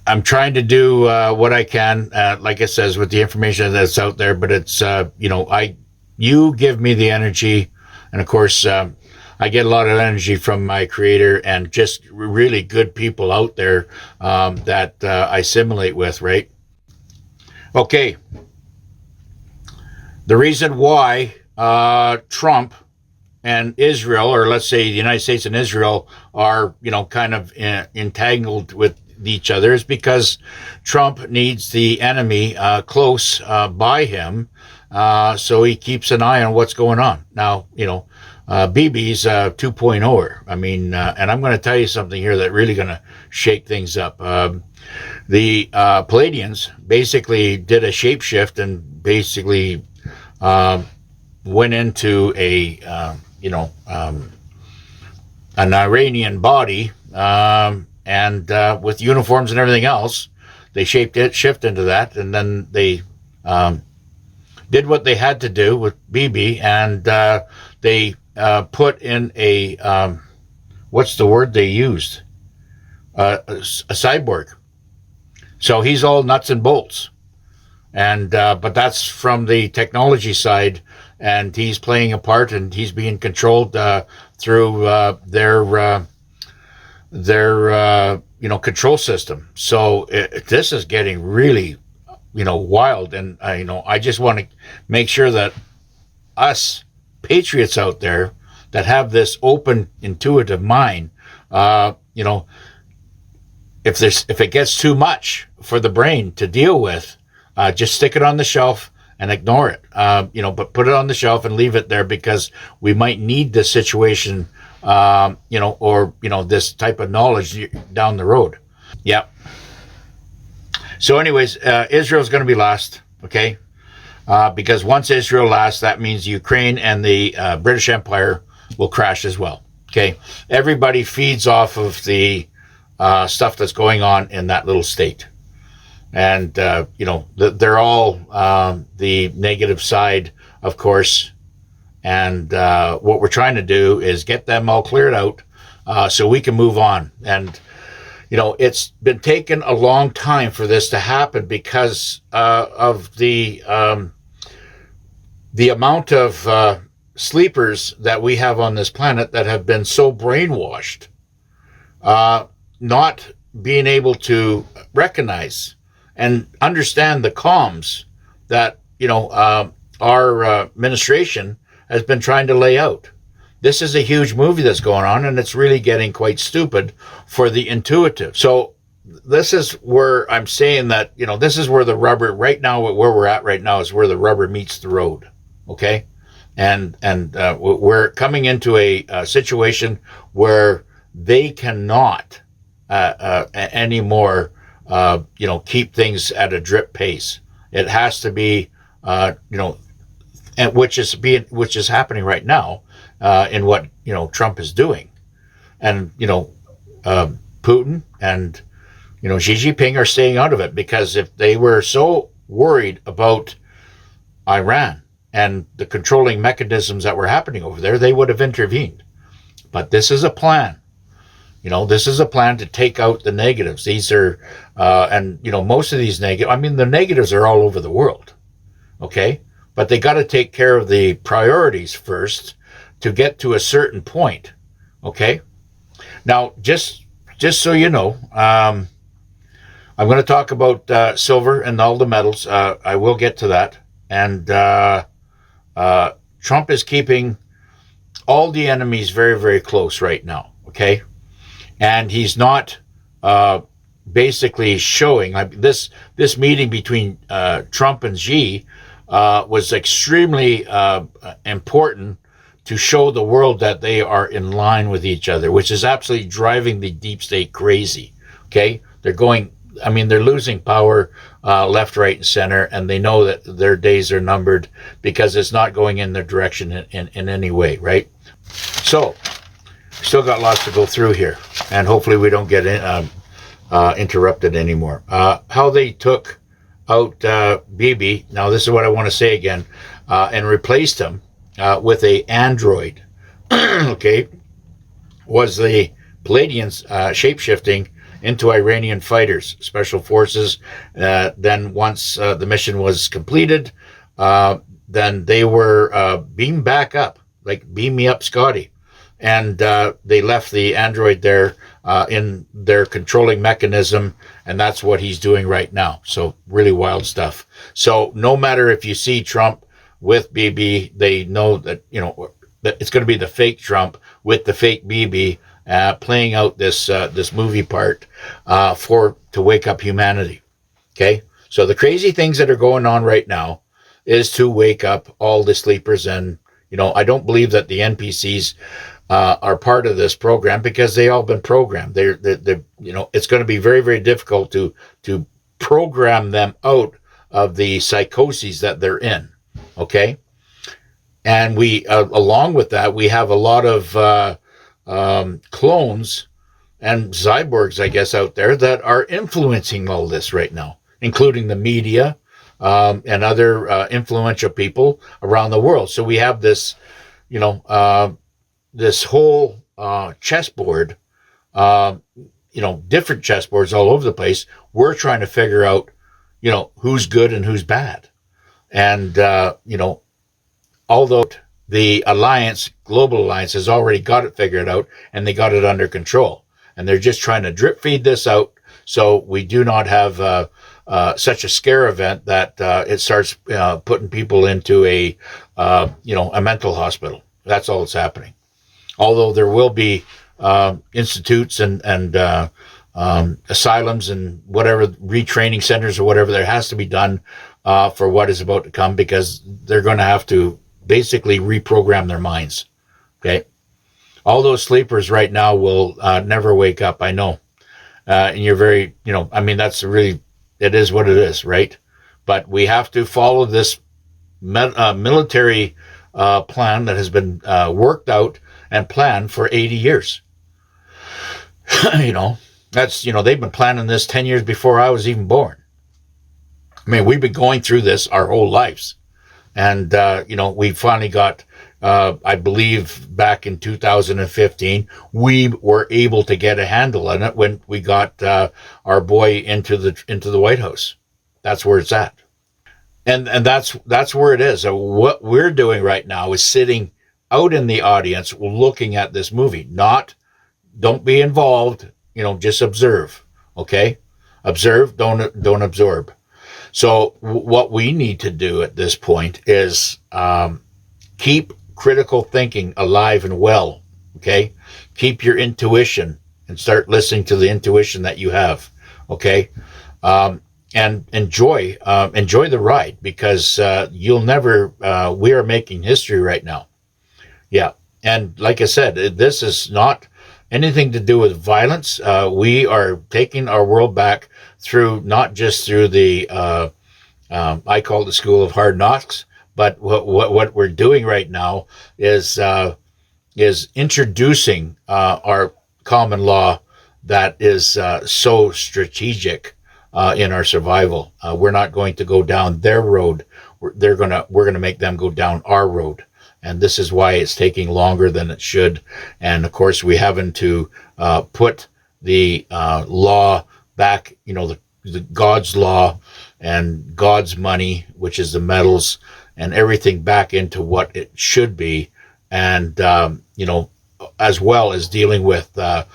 I'm trying to do what I can, like it says, with the information that's out there. But it's you give me the energy, and of course, I get a lot of energy from my creator and just really good people out there that I assimilate with. Right? Okay. The reason why Trump and Israel, or let's say the United States and Israel, are kind of entangled with each other is because Trump needs the enemy close by him, so he keeps an eye on what's going on. Now, BB's 2.0. I mean, and I'm going to tell you something here that really going to shake things up. The Palladians basically did a shapeshift and basically went into an Iranian body, and with uniforms and everything else, they shift into that, and then they did what they had to do with BB, and they put in a what's the word they used? A cyborg. So he's all nuts and bolts, and but that's from the technology side, and he's playing a part, and he's being controlled through their control system. So this is getting really wild, and I just want to make sure that us patriots out there that have this open, intuitive mind, if it gets too much for the brain to deal with, just stick it on the shelf and ignore it. But put it on the shelf and leave it there, because we might need this situation, or this type of knowledge down the road. Yeah. So anyways, Israel's going to be last, okay? Because once Israel lasts, that means Ukraine and the British Empire will crash as well, okay? Everybody feeds off of the stuff that's going on in that little state. And, they're all the negative side, of course. And what we're trying to do is get them all cleared out so we can move on. And, it's been taking a long time for this to happen because of the amount of sleepers that we have on this planet that have been so brainwashed, not being able to recognize and understand the comms that, our administration has been trying to lay out. This is a huge movie that's going on, and it's really getting quite stupid for the intuitive. So this is where I'm saying that, this is where the rubber, right now, where we're at right now is where the rubber meets the road, okay? And we're coming into a situation where they cannot anymore, keep things at a drip pace. It has to be, and which is happening right now in what Trump is doing, and Putin and Xi Jinping are staying out of it, because if they were so worried about Iran and the controlling mechanisms that were happening over there, they would have intervened. But this is a plan. This is a plan to take out the negatives. These are, and most of these the negatives are all over the world, okay? But they got to take care of the priorities first to get to a certain point, okay? Now, just so you know, I'm going to talk about silver and all the metals. I will get to that. And Trump is keeping all the enemies very, very close right now, okay? And he's not basically showing, this meeting between Trump and Xi was extremely important to show the world that they are in line with each other, which is absolutely driving the deep state crazy, okay? They're losing power left, right, and center, and they know that their days are numbered because it's not going in their direction in any way, right? So, still got lots to go through here, and hopefully we don't get interrupted anymore. How they took out BB, now this is what I want to say again, and replaced him with a android, okay, was the Palladians shape-shifting into Iranian fighters, special forces. Then once the mission was completed, then they were beamed back up, like beam me up, Scotty. And they left the android there in their controlling mechanism, and that's what he's doing right now. So really wild stuff. So no matter if you see Trump with BB, they know that, that it's going to be the fake Trump with the fake BB playing out this movie part to wake up humanity. Okay, so the crazy things that are going on right now is to wake up all the sleepers. And I don't believe that the NPCs are part of this program, because they all been programmed. They're it's going to be very, very difficult to program them out of the psychoses that they're in. Okay, and we along with that, we have a lot of clones and cyborgs, I guess, out there that are influencing all this right now, including the media and other influential people around the world. So we have this, this whole chessboard, different chessboards all over the place. We're trying to figure out, who's good and who's bad. And, although the global alliance has already got it figured out and they got it under control, and they're just trying to drip feed this out so we do not have such a scare event that it starts putting people into a mental hospital. That's all that's happening. Although there will be institutes and asylums and whatever, retraining centers or whatever, there has to be done for what is about to come, because they're going to have to basically reprogram their minds. Okay, all those sleepers right now will never wake up. I know, and you're very, that's really, it is what it is, right? But we have to follow this military plan that has been worked out and planned for 80 years. That's, they've been planning this 10 years before I was even born. I mean, we've been going through this our whole lives. And, we finally got, I believe back in 2015, we were able to get a handle on it when we got our boy into the White House. That's where it's at. And that's where it is. So what we're doing right now is sitting out in the audience looking at this movie. Don't be involved, just observe. Okay? Observe, don't absorb. So what we need to do at this point is keep critical thinking alive and well. Okay? Keep your intuition and start listening to the intuition that you have. Okay? And enjoy the ride, because you'll never, we are making history right now. Yeah. And like I said, this is not anything to do with violence. We are taking our world back through, not just through the, I call it the School of Hard Knocks, but what we're doing right now is introducing our common law that is so strategic in our survival. We're not going to go down their road. We're gonna make them go down our road. And this is why it's taking longer than it should. And of course, we having to put the law back, the God's law and God's money, which is the metals, and everything back into what it should be. And, as well as dealing with their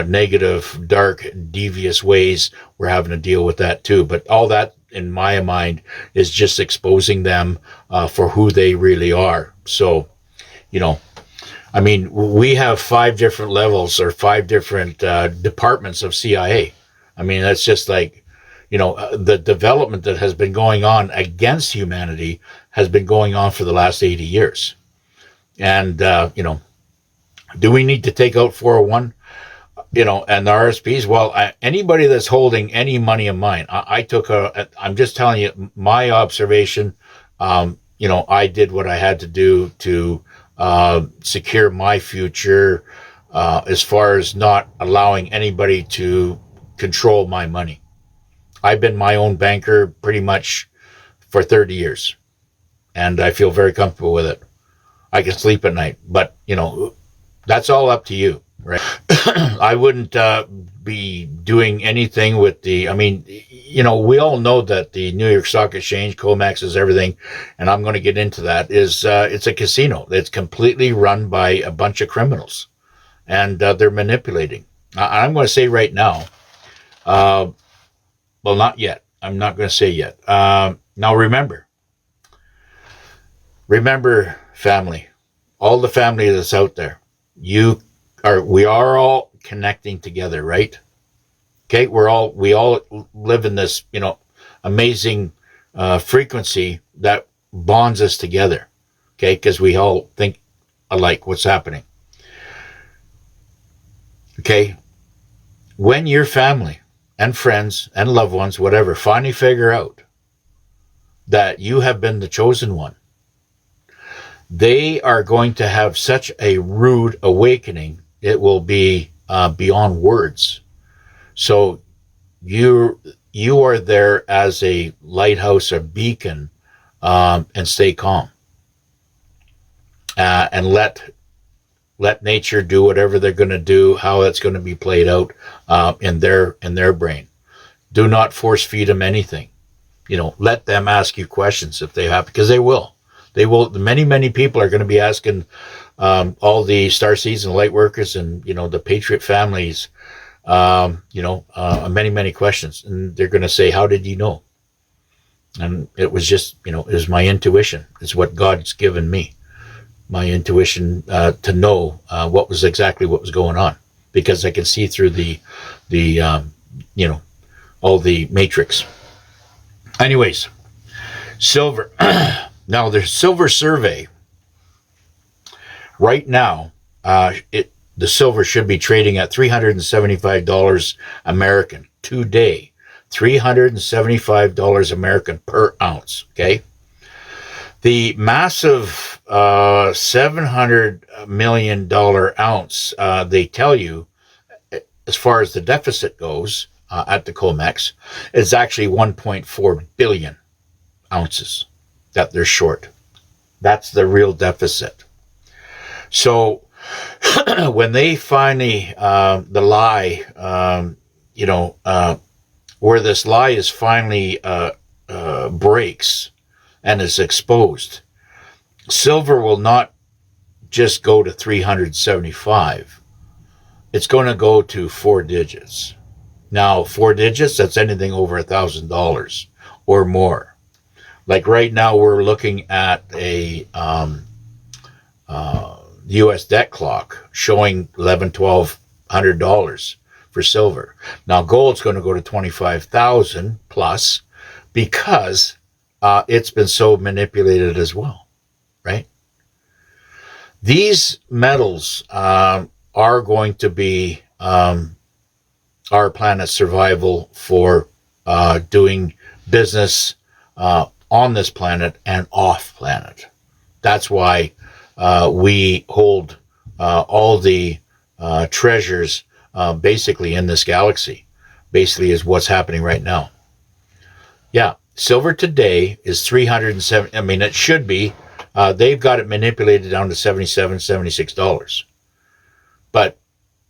negative, dark, devious ways, we're having to deal with that too. But all that, in my mind, is just exposing them for who they really are. So, we have 5 different levels or 5 different departments of CIA. I mean, that's just like, the development that has been going on against humanity has been going on for the last 80 years. And, do we need to take out 401, and the RSPs? Well, anybody that's holding any money of mine, I'm just telling you my observation. I did what I had to do to secure my future as far as not allowing anybody to control my money. I've been my own banker pretty much for 30 years, and I feel very comfortable with it. I can sleep at night, but, that's all up to you. right? I wouldn't be doing anything with the. I mean, we all know that the New York Stock Exchange, COMEX, is everything, and I'm going to get into that. Is it's a casino that's completely run by a bunch of criminals, and they're manipulating. I'm going to say right now. Well, not yet. I'm not going to say yet. Now, remember, family, all the family that's out there. We are all connecting together, right? Okay, we all live in this, amazing frequency that bonds us together. Okay, because we all think alike. What's happening? Okay, when your family and friends and loved ones, whatever, finally figure out that you have been the chosen one, they are going to have such a rude awakening. It will be beyond words. So you are there as a lighthouse or beacon, and stay calm, and let nature do whatever they're going to do, how it's going to be played out in their brain. Do not force feed them anything. Let them ask you questions if they have, because they will. They will. Many people are going to be asking all the starseeds and light workers and the patriot families, many questions, and they're going to say, "How did you know?" And it was just, it was my intuition. It's what God's given me, my intuition to know what was going on, because I can see through the all the matrix. Anyways, silver. Now, the silver survey right now, the silver should be trading at $375 American today. $375 American per ounce. Okay. The massive $700 million ounce, they tell you, as far as the deficit goes at the COMEX, is actually 1.4 billion ounces that they're short. That's the real deficit. So when they finally, the lie, where this lie is finally breaks and is exposed, silver will not just go to 375. It's going to go to 4 digits. Now, 4 digits, that's anything over $1,000 or more. Like right now, we're looking at a U.S. debt clock showing $1,100-$1,200 for silver. Now, gold's going to go to 25,000 plus, because it's been so manipulated as well, right? These metals are going to be our planet's survival for doing business on this planet and off planet. That's why we hold all the treasures basically in this galaxy. Basically is what's happening right now. Yeah, silver today is 307. I mean, it should be. They've got it manipulated down to $77, $76. But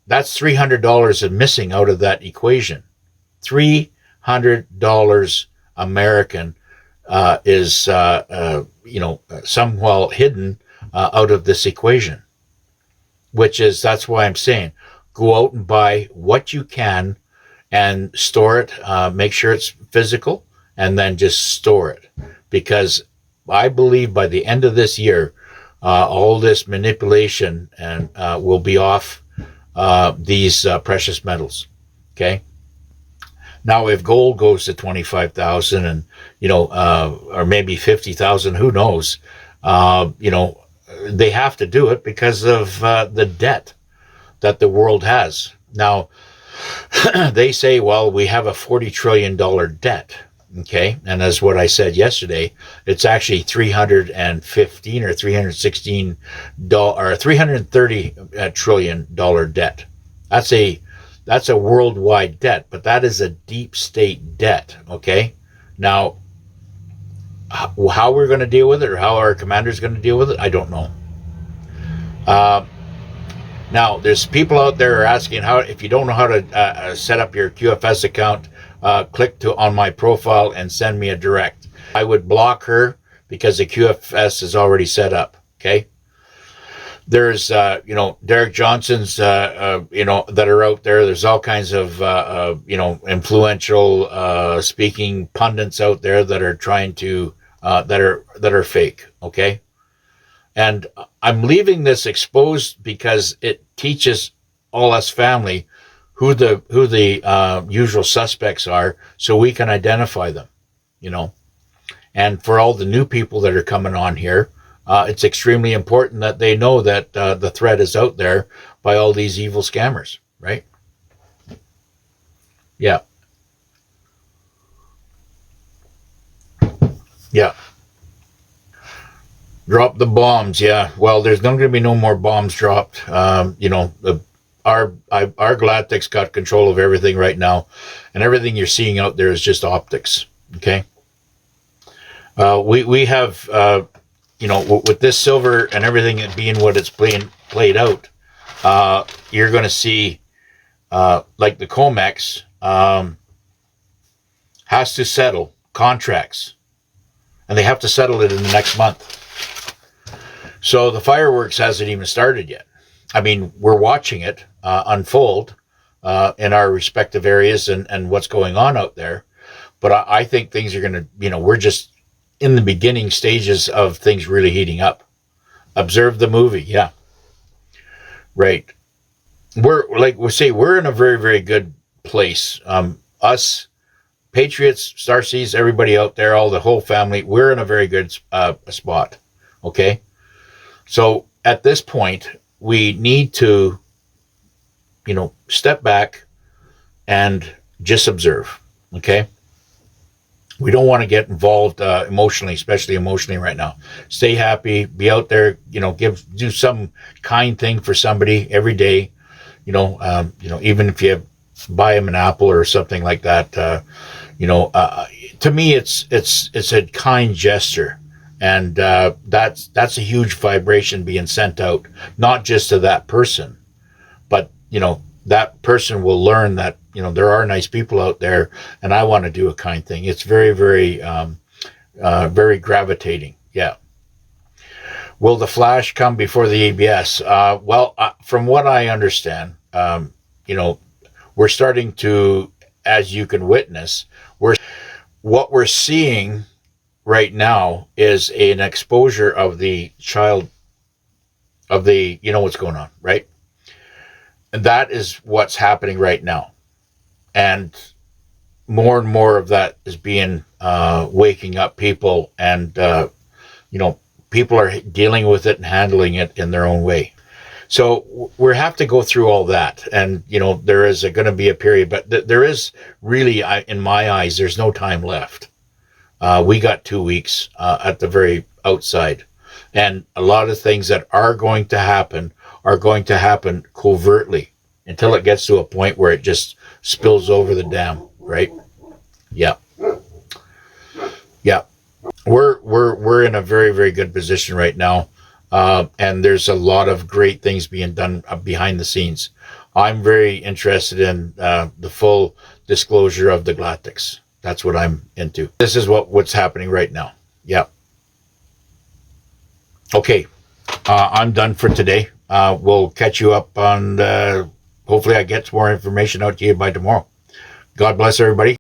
that's $300 missing out of that equation. $300 American is somewhat hidden out of this equation, that's why I'm saying go out and buy what you can and store it. Make sure it's physical, and then just store it, because I believe by the end of this year, all this manipulation and will be off these precious metals. Okay. Now, if gold goes to 25,000 and, or maybe 50,000, who knows? They have to do it because of the debt that the world has. Now, they say, well, we have a $40 trillion debt. Okay. And as what I said yesterday, it's actually $315 or $316 or $330 trillion debt. That's a worldwide debt, but that is a deep state debt. Okay. Now, how we're going to deal with it, or how our commander's going to deal with it, I don't know. Now, there's people out there are asking how, if you don't know how to set up your QFS account, click on my profile and send me a direct. I would block her because the QFS is already set up. Okay. There's, Derek Johnson's, that are out there. There's all kinds of, influential, speaking pundits out there that are trying to, that are fake. Okay. And I'm leaving this exposed because it teaches all us family who the usual suspects are, so we can identify them, And for all the new people that are coming on here, it's extremely important that they know that the threat is out there by all these evil scammers, right? Yeah. Yeah. Drop the bombs, yeah. Well, there's not going to be no more bombs dropped. Our Galactic's got control of everything right now, and everything you're seeing out there is just optics. Okay. We have with this silver and everything being what it's played out, you're going to see like the COMEX has to settle contracts, and they have to settle it in the next month. So the fireworks hasn't even started yet. I mean, we're watching it unfold in our respective areas and what's going on out there. But I think things are going to, we're just in the beginning stages of things really heating up. Observe the movie. Yeah. Right. We're in a very, very good place. Us, Patriots, Starseeds, everybody out there, the whole family, we're in a very good spot. Okay. So at this point, we need to, step back and just observe. Okay. We don't want to get involved emotionally, especially emotionally right now. Stay happy, be out there, do some kind thing for somebody every day. Even if you buy them an apple or something like that, to me, it's a kind gesture. And that's a huge vibration being sent out, not just to that person, but, that person will learn that, there are nice people out there, and I want to do a kind thing. It's very, very, very gravitating. Yeah. Will the flash come before the ABS? From what I understand, we're starting to, as you can witness, what we're seeing right now is an exposure of the child of the, what's going on, right? And that is what's happening right now. And more of that is being waking up people, and people are dealing with it and handling it in their own way. So we have to go through all that, and there is going to be a period, but there is really, in my eyes, there's no time left. We got 2 weeks at the very outside, and a lot of things that are going to happen covertly until it gets to a point where it just spills over the dam, right? Yeah. Yeah. We're in a very, very good position right now. And there's a lot of great things being done behind the scenes. I'm very interested in the full disclosure of the Galactics. That's what I'm into. This is what's happening right now. Yeah. Okay. I'm done for today. We'll catch you up on, hopefully I get some more information out to you by tomorrow. God bless everybody.